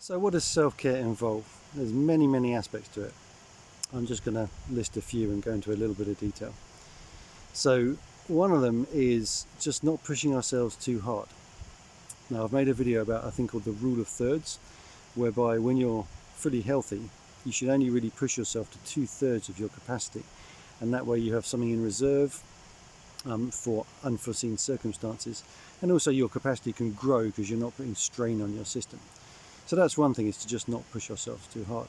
So what does self-care involve? There's many aspects to it. I'm just going to list a few and go into a little bit of detail. So one of them is just not pushing ourselves too hard. Now I've made a video about a thing called the rule of thirds, whereby when you're fully healthy, you should only really push yourself to 2/3 of your capacity. And that way you have something in reserve for unforeseen circumstances. And also your capacity can grow because you're not putting strain on your system. So that's one thing, is to just not push ourselves too hard.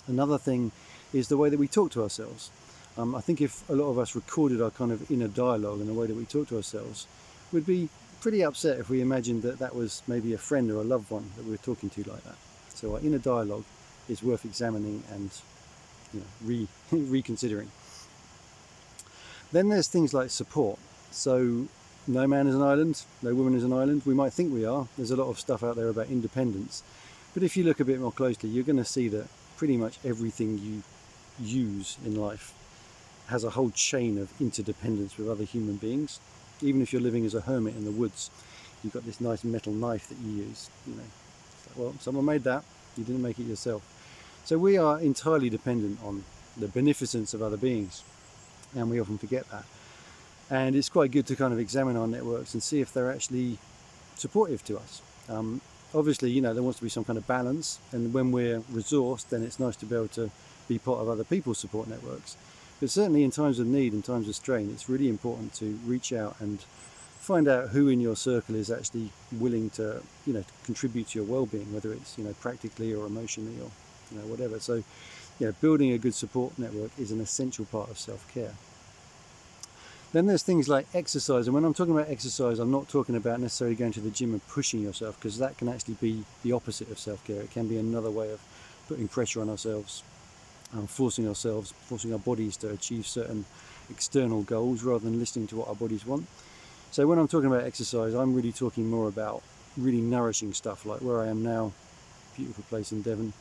Another thing is the way that we talk to ourselves. I think if a lot of us recorded our kind of inner dialogue and the way that we talk to ourselves, we'd be pretty upset if we imagined that that was maybe a friend or a loved one that we were talking to like that. So our inner dialogue is worth examining and reconsidering. Then there's things like support. So no man is an island, no woman is an island. We might think we are. There's a lot of stuff out there about independence. But if you look a bit more closely, you're going to see that pretty much everything you use in life has a whole chain of interdependence with other human beings. Even if you're living as a hermit in the woods, you've got this nice metal knife that you use. Well, someone made that. You didn't make it yourself. So we are entirely dependent on the beneficence of other beings, and we often forget that. And it's quite good to kind of examine our networks and see if they're actually supportive to us. Obviously, there wants to be some kind of balance, and when we're resourced, then it's nice to be able to be part of other people's support networks. But certainly in times of need and times of strain, it's really important to reach out and find out who in your circle is actually willing to, to contribute to your well-being, whether it's, practically or emotionally or, whatever. So, building a good support network is an essential part of self-care. Then there's things like exercise. And when I'm talking about exercise, I'm not talking about necessarily going to the gym and pushing yourself, because that can actually be the opposite of self-care. It can be another way of putting pressure on ourselves, forcing our bodies to achieve certain external goals rather than listening to what our bodies want. So when I'm talking about exercise, I'm really talking more about really nourishing stuff, like where I am now, beautiful place in Devon,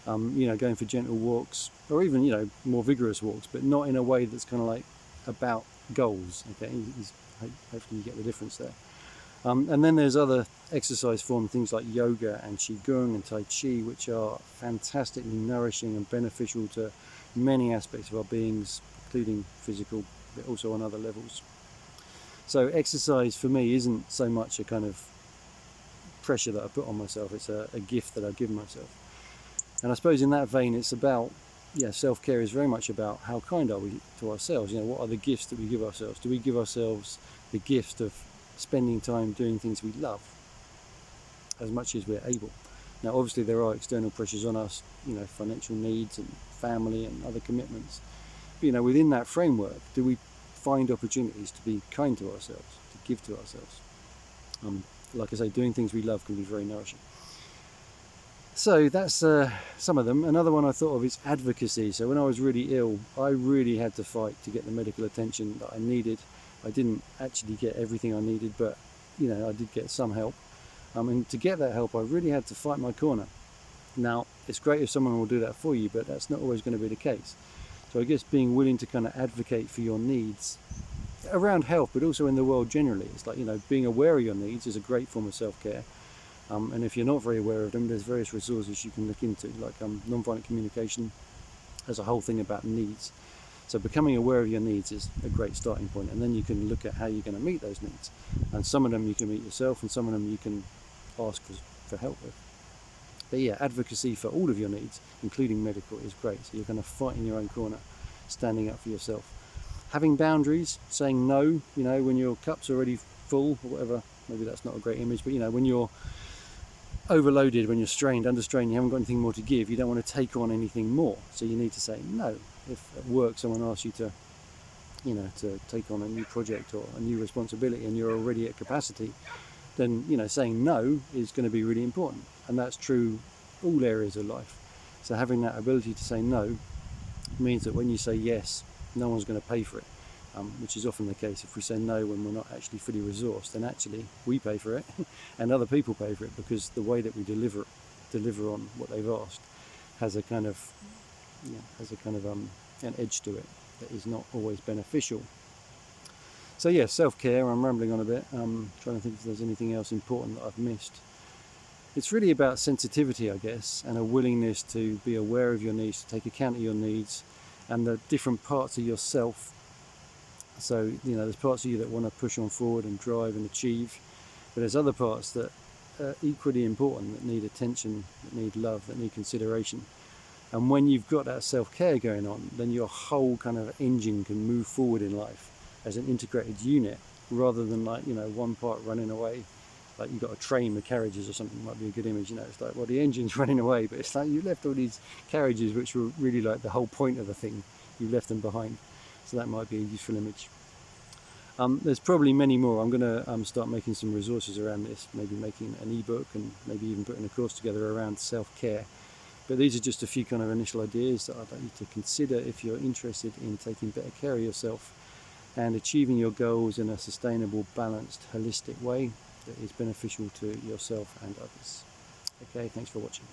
going for gentle walks, or even, more vigorous walks, but not in a way that's kind of like about goals. Okay, hopefully you get the difference there. And then there's other exercise forms, things like yoga and qigong and tai chi, which are fantastically nourishing and beneficial to many aspects of our beings, including physical, but also on other levels. So exercise for me isn't so much a kind of pressure that I put on myself, it's a gift that I give myself. And I suppose in that vein, it's about, self-care is very much about how kind are we to ourselves. What are the gifts that we give ourselves? Do we give ourselves the gift of spending time doing things we love as much as we're able? Now obviously there are external pressures on us, financial needs and family and other commitments, but within that framework, do we find opportunities to be kind to ourselves, to give to ourselves? Like I say, doing things we love can be very nourishing. So that's some of them. Another one I thought of is advocacy. So when I was really ill, I really had to fight to get the medical attention that I needed. I didn't actually get everything I needed, but I did get some help. And to get that help, I really had to fight my corner. Now, it's great if someone will do that for you, but that's not always going to be the case. So I guess being willing to kind of advocate for your needs around health, but also in the world generally. It's like, being aware of your needs is a great form of self-care. And if you're not very aware of them, there's various resources you can look into, like non-violent communication has a whole thing about needs. So becoming aware of your needs is a great starting point, and then you can look at how you're going to meet those needs. And some of them you can meet yourself, and some of them you can ask for help with. But advocacy for all of your needs, including medical, is great. So you're going to fight in your own corner, standing up for yourself. Having boundaries, saying no, when your cup's already full or whatever. Maybe that's not a great image, but when you're overloaded, when you're strained, under strain, you haven't got anything more to give, you don't want to take on anything more, so you need to say no. If at work someone asks you to take on a new project or a new responsibility and you're already at capacity, then saying no is going to be really important. And that's true all areas of life. So having that ability to say no means that when you say yes, no one's going to pay for it, which is often the case. If we say no when we're not actually fully resourced, then actually we pay for it and other people pay for it, because the way that we deliver on what they've asked has a kind of an edge to it that is not always beneficial. So self-care. I'm rambling on a bit. Trying to think if there's anything else important that I've missed. It's really about sensitivity, I guess, and a willingness to be aware of your needs, to take account of your needs and the different parts of yourself. So, there's parts of you that want to push on forward and drive and achieve, but there's other parts that are equally important, that need attention, that need love, that need consideration. And when you've got that self-care going on, then your whole kind of engine can move forward in life as an integrated unit, rather than like, one part running away. Like you've got a train with carriages or something, might be a good image. It's like, well, the engine's running away, but it's like you left all these carriages which were really like the whole point of the thing. You left them behind. So that might be a useful image. There's probably many more. I'm going to start making some resources around this, maybe making an ebook and maybe even putting a course together around self-care. But these are just a few kind of initial ideas that I'd like you to consider if you're interested in taking better care of yourself and achieving your goals in a sustainable, balanced, holistic way that is beneficial to yourself and others. Okay, thanks for watching.